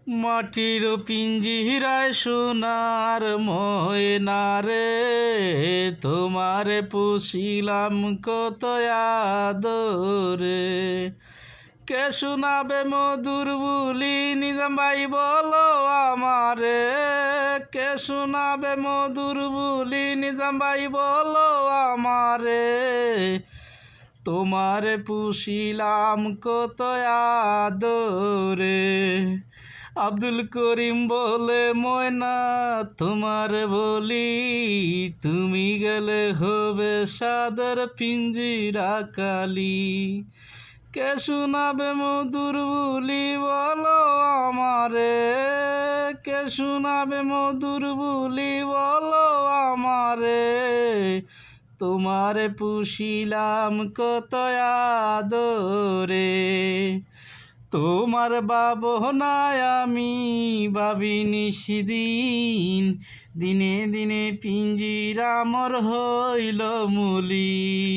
মাটির পিঞ্জিরায় সোনার ময়না রে, তোমারে পুষিলাম কত আদরে। কে শোনাবে মধুর বুলি নিজাম ভাই বলো আমারে, কে শোনাবে মধুর বুলি নিজাম ভাই বলো আমারে। তোমারে পুষিলাম কত আদরে। আব্দুল করিম বলে ময়না তোমার বলি, তুমি গেলে হবে সাদর পিঞ্জিরা কালি। কে শোনাবে মধুর বুলি বলো আমারে, কে শোনাবে মধুর বুলি বলো আমারে। তোমারে পুষিলাম কত আদরে। তোমার ভাবনায় আমি ভাবিনি সেদিন, দিনে দিনে পিঞ্জিরা মোর হইল মুলি।